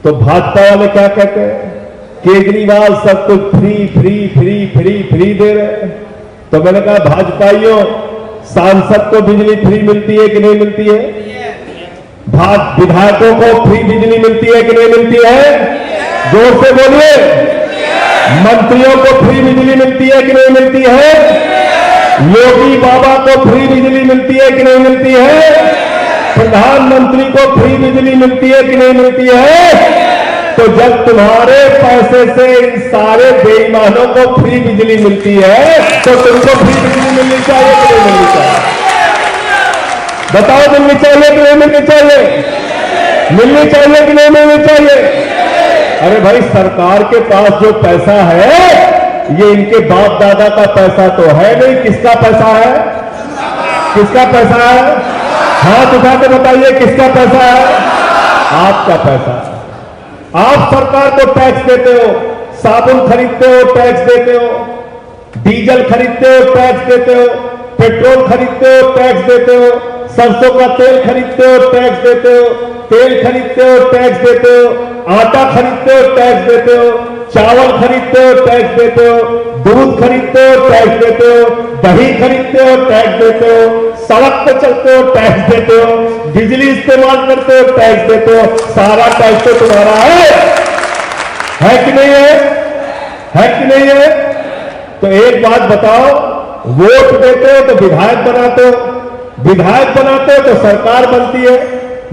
तो भाजपा वाले क्या कहते हैं, केजरीवाल सब कुछ free free free free free दे रहे हैं। तो मैंने कहा भाजपाइयों, सांसद को बिजली फ्री मिलती है कि नहीं मिलती है? विधायकों को फ्री बिजली मिलती है कि नहीं मिलती है? जोर से बोलिए। मंत्रियों को फ्री बिजली मिलती है कि नहीं मिलती है? योगी बाबा को फ्री बिजली मिलती है कि नहीं मिलती है? प्रधानमंत्री को फ्री बिजली मिलती है कि नहीं मिलती है? तो जब तुम्हारे पैसे से इन सारे बेईमानों को फ्री बिजली मिलती है तो तुमको फ्री बिजली मिलनी चाहिए कि नहीं मिलनी चाहिए? बताओ, मिलनी चाहिए कि नहीं मिलनी चाहिए? मिलनी चाहिए कि नहीं मिलनी चाहिए? अरे भाई, सरकार के पास जो पैसा है ये इनके बाप दादा का पैसा तो है नहीं। किसका पैसा है? किसका पैसा है? हाथ उठा के बताइए, किसका पैसा है? आपका पैसा। आप सरकार को टैक्स देते हो, साबुन खरीदते हो टैक्स देते हो, डीजल खरीदते हो टैक्स देते हो, पेट्रोल खरीदते हो टैक्स देते हो, सरसों का तेल खरीदते हो टैक्स देते हो, तेल खरीदते हो टैक्स देते हो, आटा खरीदते हो टैक्स देते हो, चावल खरीदते हो टैक्स देते हो, दूध खरीदते हो टैक्स देते हो, दही खरीदते हो टैक्स देते हो, सड़क पे चलते हो टैक्स देते हो, बिजली इस्तेमाल करते हो टैक्स देते हो। सारा टैक्स तो तुम्हारा है कि नहीं है? है कि नहीं है? तो एक बात बताओ, वोट देते हो तो विधायक बनाते हो, विधायक बनाते हो तो सरकार बनती है,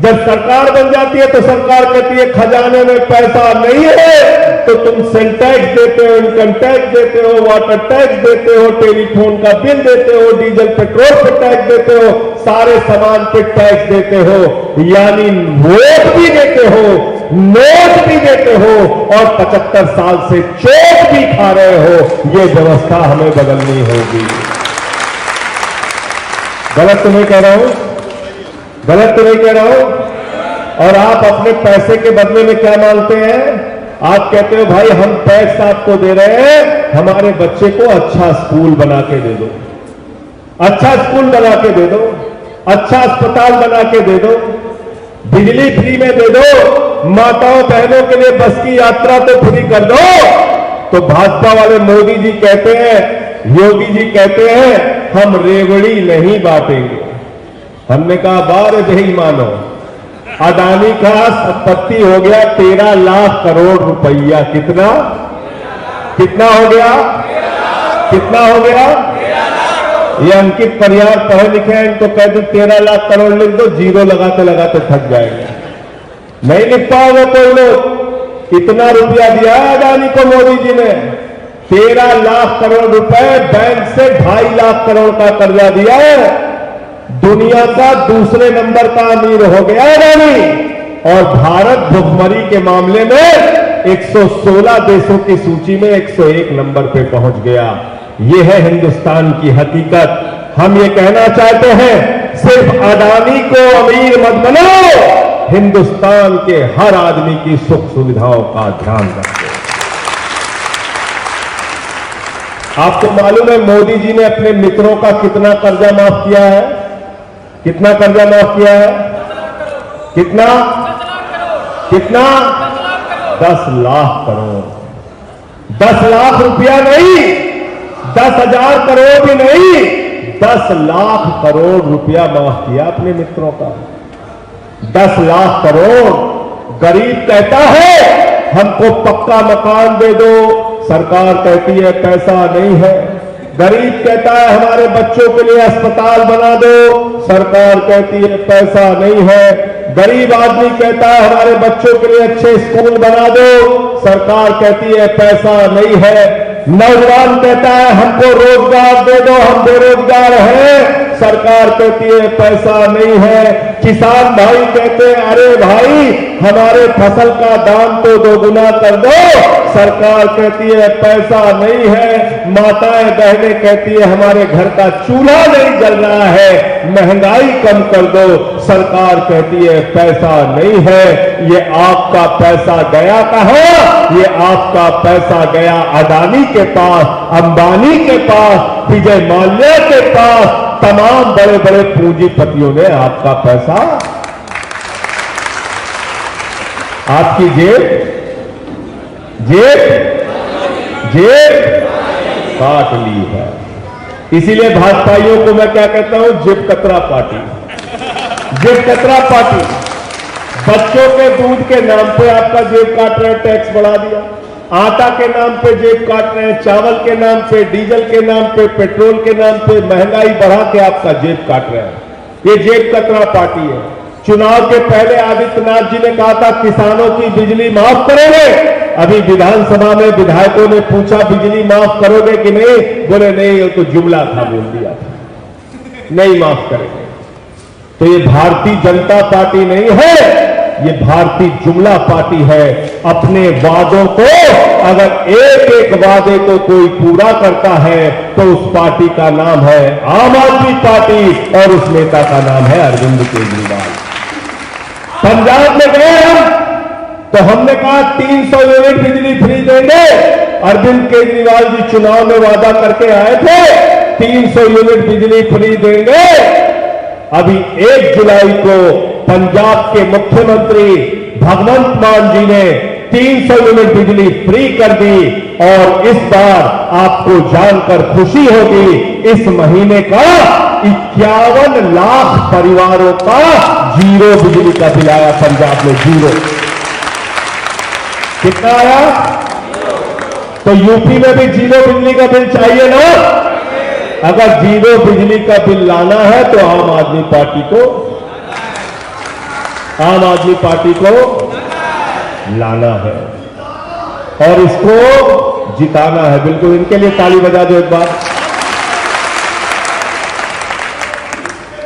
जब सरकार बन जाती है तो सरकार कहती है खजाने में पैसा नहीं है, तो तुम सेल टैक्स देते हो, इनकम टैक्स देते हो, वाटर टैक्स देते हो, टेलीफोन का बिल देते हो, डीजल पेट्रोल पे टैक्स देते हो, सारे सामान पे टैक्स देते हो, यानी वोट भी देते हो, नोट भी देते हो और 75 साल से चोट भी खा रहे हो। ये व्यवस्था हमें बदलनी होगी। गलत तो नहीं कह रहा हूं? गलत तो नहीं कह रहा हूं? और आप अपने पैसे के बदले में क्या मांगते हैं? आप कहते हो भाई हम टैक्स आपको दे रहे हैं, हमारे बच्चे को अच्छा स्कूल बना के दे दो, अच्छा स्कूल बना के दे दो, अच्छा अस्पताल बना के दे दो, बिजली फ्री में दे दो, माताओं बहनों के लिए बस की यात्रा तो फ्री कर दो। तो भाजपा वाले मोदी जी कहते हैं, योगी जी कहते हैं हम रेवड़ी नहीं बांटेंगे। हमने कहा बार यही मानो, अडानी का संपत्ति हो गया 13 लाख करोड़ रुपया। कितना कितना हो गया? कितना हो गया? ये अंकित परिहार पढ़े लिखे हैं, इनको कहते 13 लाख करोड़ लिख दो, जीरो लगाते लगाते थक जाएंगे, नहीं लिख पाओगे कोई लोग। इतना रुपया दिया है अडानी को मोदी जी ने, 13 लाख करोड़ रुपए, बैंक से 2.5 लाख करोड़ का कर्जा दिया है। दुनिया का दूसरे नंबर का अमीर हो गया अडानी और भारत भुखमरी के मामले में 116 देशों की सूची में 101 नंबर पे पहुंच गया। ये है हिंदुस्तान की हकीकत। हम ये कहना चाहते हैं, सिर्फ अडानी को अमीर मत बनाओ, हिंदुस्तान के हर आदमी की सुख सुविधाओं का ध्यान रखें। आपको मालूम है मोदी जी ने अपने मित्रों का कितना कर्जा माफ किया है? कितना कर्जा माफ किया है? कितना कितना 10 लाख करोड़। 10 लाख रुपया नहीं, 10,000 करोड़ भी नहीं, 10 लाख करोड़ रुपया माफ किया अपने मित्रों का। 10 लाख करोड़। गरीब कहता है हमको पक्का मकान दे दो, सरकार कहती है पैसा नहीं है। गरीब कहता है हमारे बच्चों के लिए अस्पताल बना दो, सरकार कहती है पैसा नहीं है। गरीब आदमी कहता है हमारे बच्चों के लिए अच्छे स्कूल बना दो, सरकार कहती है पैसा नहीं है। नौजवान कहता है हमको रोजगार दे दो, हम बेरोजगार हैं, सरकार कहती है पैसा नहीं है। किसान भाई कहते हैं अरे भाई हमारे फसल का दाम तो दोगुना कर दो, सरकार कहती है पैसा नहीं है। माताएं बहनें कहती है हमारे घर का चूल्हा नहीं जल रहा है, महंगाई कम कर दो, सरकार कहती है पैसा नहीं है। ये आपका पैसा गया कहां? ये आपका पैसा गया अडानी के पास, अंबानी के पास, विजय माल्या के पास, तमाम बड़े बड़े पूंजीपतियों ने आपका पैसा। आपकी जेब काट ली है। इसीलिए भाजपाइयों को मैं क्या कहता हूं, जेब कतरा पार्टी। जेब कतरा पार्टी, बच्चों के दूध के नाम पे आपका जेब काट रहे हैं, टैक्स बढ़ा दिया। आटा के नाम पे जेब काट रहे हैं, चावल के नाम पे, डीजल के नाम पे, पेट्रोल के नाम पे महंगाई बढ़ा के आपका जेब काट रहे हैं। ये जेब कतरा पार्टी है। चुनाव के पहले आदित्यनाथ जी ने कहा था किसानों की बिजली माफ करोगे। अभी विधानसभा में विधायकों ने पूछा बिजली माफ करोगे कि नहीं, बोले नहीं, ये तो जुमला था, बोल दिया था, नहीं माफ करेंगे। तो ये भारतीय जनता पार्टी नहीं है, ये भारतीय जुमला पार्टी है। अपने वादों को, अगर एक एक वादे को कोई पूरा करता है तो उस पार्टी का नाम है आम आदमी पार्टी और उस नेता का नाम है अरविंद केजरीवाल। पंजाब में गए हम तो हमने कहा 300 यूनिट बिजली फ्री देंगे। अरविंद केजरीवाल जी चुनाव में वादा करके आए थे 300 यूनिट बिजली फ्री देंगे। अभी 1 जुलाई को पंजाब के मुख्यमंत्री भगवंत मान जी ने 300 यूनिट बिजली फ्री कर दी। और इस बार आपको जानकर खुशी होगी, इस महीने का 51 लाख परिवारों का जीरो बिजली का बिल आया पंजाब में, जीरो। कितना आया? तो यूपी में भी जीरो बिजली का बिल चाहिए ना। अगर जीरो बिजली का बिल लाना है तो आम आदमी पार्टी को लाना है और इसको जिताना है। बिल्कुल, इनके लिए ताली बजा दो एक बार।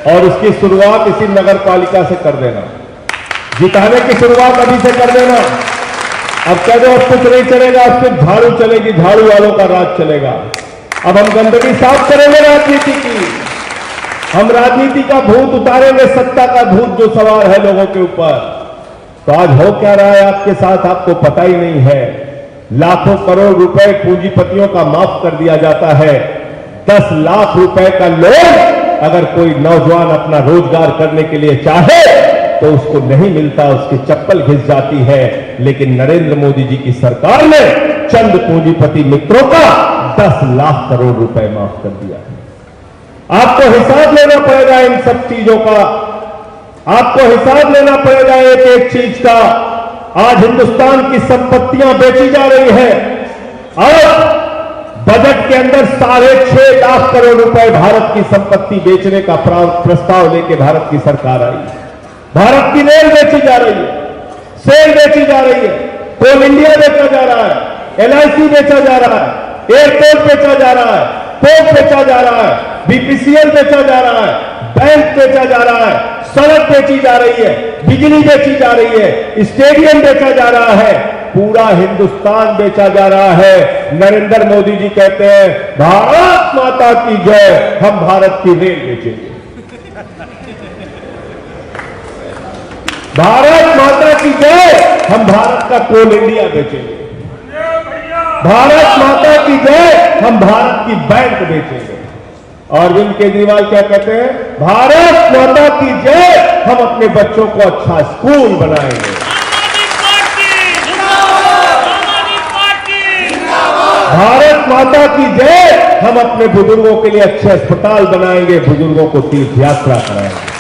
और इसकी शुरुआत इसी नगर पालिका से कर देना। जिताने की शुरुआत अभी से कर देना। अब कह दो अब कुछ नहीं चलेगा, अब सिर्फ झाड़ू चलेगी, झाड़ू वालों का राज चलेगा। अब हम गंदगी साफ करेंगे राजनीति की, हम राजनीति का भूत उतारेंगे, सत्ता का भूत जो सवार है लोगों के ऊपर। तो आज हो क्या रहा है आपके साथ, आपको पता ही नहीं है। लाखों करोड़ रुपए पूंजीपतियों का माफ कर दिया जाता है। 10 लाख रुपए का लोन अगर कोई नौजवान अपना रोजगार करने के लिए चाहे तो उसको नहीं मिलता, उसकी चप्पल घिस जाती है। लेकिन नरेंद्र मोदी जी की सरकार ने चंद पूंजीपति मित्रों का 10 लाख करोड़ रुपए माफ कर दिया है। आपको हिसाब लेना पड़ेगा इन सब चीजों का, आपको हिसाब लेना पड़ेगा एक एक चीज का। आज हिंदुस्तान की संपत्तियां बेची जा रही है। आज बजट के अंदर 6.5 लाख करोड़ रुपए भारत की संपत्ति बेचने का प्रस्ताव लेके भारत की सरकार आई। भारत की रेल बेची जा रही है, सेल बेची जा रही है, कोल इंडिया बेचा जा रहा है, LIC बेचा जा रहा है, एयरपोर्ट बेचा जा रहा है, पोर्ट बेचा जा रहा है, BPCL बेचा जा रहा है, बैंक बेचा जा रहा है, सड़क बेची जा रही है, बिजली बेची जा रही है, स्टेडियम बेचा जा रहा है, पूरा हिंदुस्तान बेचा जा रहा है। नरेंद्र मोदी जी कहते हैं भारत माता की जय, हम भारत की रेल बेचेंगे। भारत माता की जय, हम भारत का कोल इंडिया बेचेंगे। भारत माता की जय, हम भारत की बैंक बेचेंगे। अरविंद केजरीवाल क्या कहते हैं? भारत माता की जय, हम अपने बच्चों को अच्छा स्कूल बनाएंगे। भारत माता की जय, हम अपने बुजुर्गों के लिए अच्छे अस्पताल बनाएंगे, बुजुर्गों को तीर्थ यात्रा कराएंगे।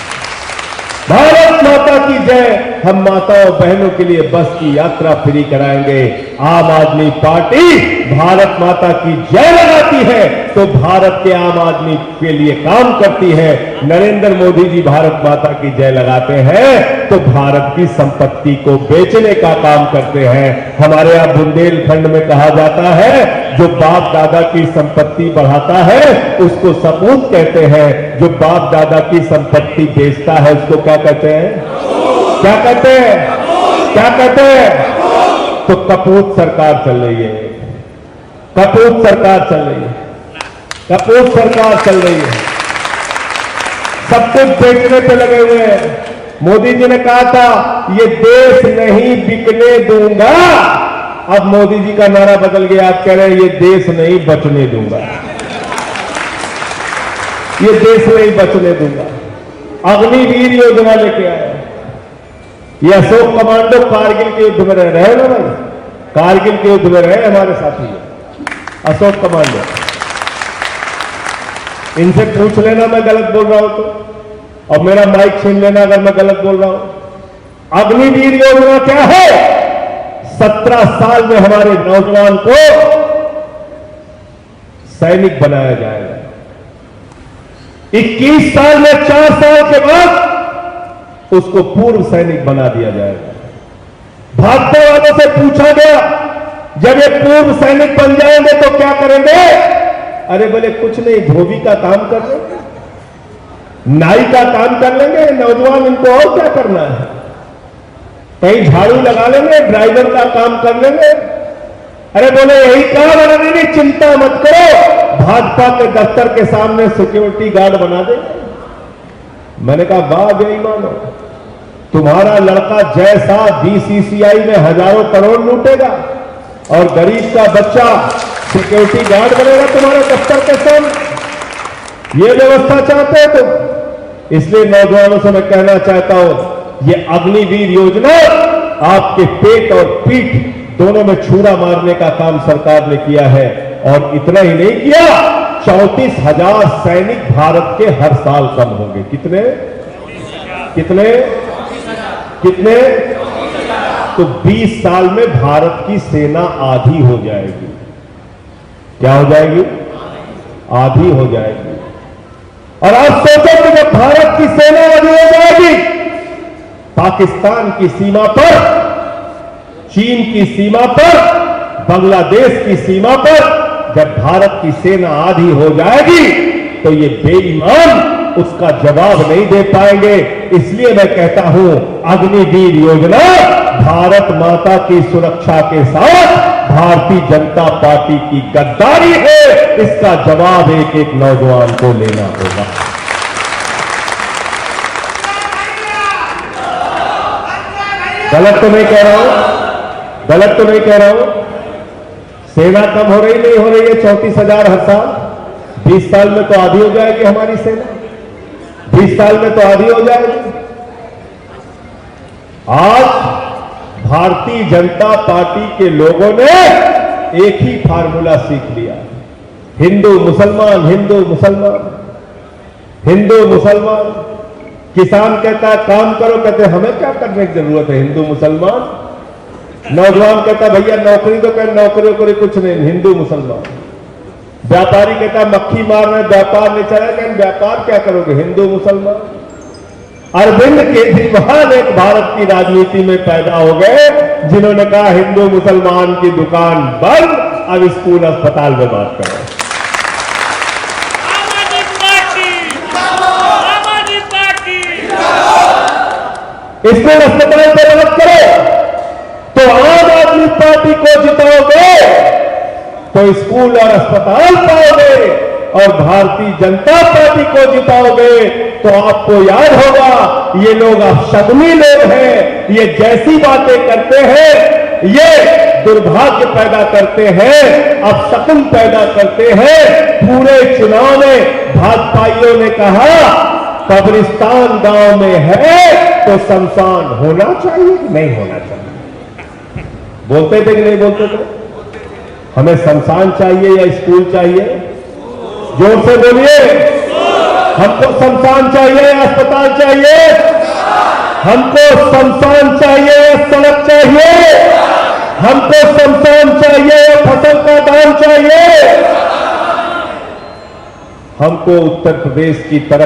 भारत माता की जय, हम माताओं बहनों के लिए बस की यात्रा फ्री कराएंगे। आम आदमी पार्टी भारत माता की जय लगाती है तो भारत के आम आदमी के लिए काम करती है। नरेंद्र मोदी जी भारत माता की जय लगाते हैं तो भारत की संपत्ति को बेचने का काम करते हैं। हमारे यहाँ बुंदेलखंड में कहा जाता है जो बाप दादा की संपत्ति बढ़ाता है उसको सपूत कहते हैं, जो बाप दादा की संपत्ति बेचता है उसको क्या कहते हैं? क्या कहते हैं? क्या कहते हैं? तो कपूत सरकार चल रही है, कपूत सरकार चल रही है, कपूत सरकार चल रही है। सब कुछ बेचने पे लगे हुए हैं। मोदी जी ने कहा था ये देश नहीं बिकने दूंगा, अब मोदी जी का नारा बदल गया, आप कह रहे हैं ये देश नहीं बचने दूंगा, ये देश नहीं बचने दूंगा। अग्निवीर योजना लेके आए, ये अशोक कमांडो कारगिल के युद्ध में रहे हैं ना भाई, कारगिल के युद्ध में रहे हमारे साथी अशोक कमांडो। इनसे पूछ लेना मैं गलत बोल रहा हूं तो, और मेरा माइक छीन लेना अगर मैं गलत बोल रहा हूं। अग्निवीर योजना क्या है? 17 साल में हमारे नौजवान को सैनिक बनाया जाएगा। 21 साल में 4 साल के बाद उसको पूर्व सैनिक बना दिया जाएगा। भाजपा वालों से पूछा गया, जब ये पूर्व सैनिक बन जाएंगे तो क्या करेंगे? अरे बोले कुछ नहीं, धोबी का काम कर लेंगे, नाई का काम कर लेंगे। नौजवान इनको और क्या करना है? कहीं झाड़ू लगा लेंगे, ड्राइवर का काम कर लेंगे। अरे बोले यही काम है, नहीं चिंता मत करो, भाजपा के दफ्तर के सामने सिक्योरिटी गार्ड बना देंगे। मैंने कहा वाह बेईमान हो, तुम्हारा लड़का जैसा बीसीसीआई में हजारों करोड़ लूटेगा और गरीब का बच्चा सिक्योरिटी गार्ड बनेगा तुम्हारे दफ्तर के सामने। ये व्यवस्था चाहते हो तुम। इसलिए नौजवानों से मैं कहना चाहता हूं, ये अग्निवीर योजना आपके पेट और पीठ दोनों में छुरा मारने का काम सरकार ने किया है। और इतना ही नहीं किया, 34,000 सैनिक भारत के हर साल कम होंगे। कितने कितने कितने? तो 20 साल में भारत की सेना आधी हो जाएगी। क्या हो जाएगी? आधी हो जाएगी। और आप सोचो कि जब भारत की सेना आधी हो जाएगी, पाकिस्तान की सीमा पर, चीन की सीमा पर, बांग्लादेश की सीमा पर जब भारत की सेना आधी हो जाएगी तो ये बेईमान उसका जवाब नहीं दे पाएंगे। इसलिए मैं कहता हूं, अग्निवीर योजना भारत माता की सुरक्षा के साथ भारतीय जनता पार्टी की गद्दारी है। इसका जवाब एक एक नौजवान को लेना होगा। गलत तो नहीं कह रहा हूं, गलत तो नहीं कह रहा हूं। सेना कम हो रही नहीं हो रही है, 34,000 हर साल। 20 साल में तो आधी हो जाएगी हमारी सेना, 20 साल में तो आधी हो जाएगी। आज भारतीय जनता पार्टी के लोगों ने एक ही फार्मूला सीख लिया, हिंदू मुसलमान, हिंदू मुसलमान, हिंदू मुसलमान। किसान कहता है काम करो, कहते हमें क्या करने की जरूरत है, हिंदू मुसलमान। नौजवान कहता भैया नौकरी तो कर, नौकरी वोकरी कुछ नहीं, हिंदू मुसलमान। व्यापारी कहता मक्खी मार रहे, व्यापार नहीं चला, लेकिन व्यापार क्या करोगे, हिंदू मुसलमान। अरविंद केजरीवाल एक भारत की राजनीति में पैदा हो गए जिन्होंने कहा हिंदू मुसलमान की दुकान बंद, अब स्कूल अस्पताल में बात करो। स्कूल अस्पताल पे बात करो तो आम आदमी पार्टी को जिताओगे तो स्कूल और अस्पताल पाओगे, और भारतीय जनता पार्टी को जिताओगे तो आपको याद होगा ये लोग अपशगुनी लोग हैं, ये जैसी बातें करते हैं ये दुर्भाग्य पैदा करते हैं, अपशकुन पैदा करते हैं। पूरे चुनाव में भाजपाइयों ने कहा कब्रिस्तान गांव में है तो शमशान होना चाहिए कि नहीं होना चाहिए? बोलते थे कि नहीं बोलते थे? हमें शमशान चाहिए या स्कूल चाहिए? जोर से बोलिए, हमको शमशान चाहिए या अस्पताल चाहिए? हमको शमशान चाहिए या सड़क चाहिए? हमको शमशान चाहिए या फसल का दाम चाहिए? हमको उत्तर प्रदेश की तरफ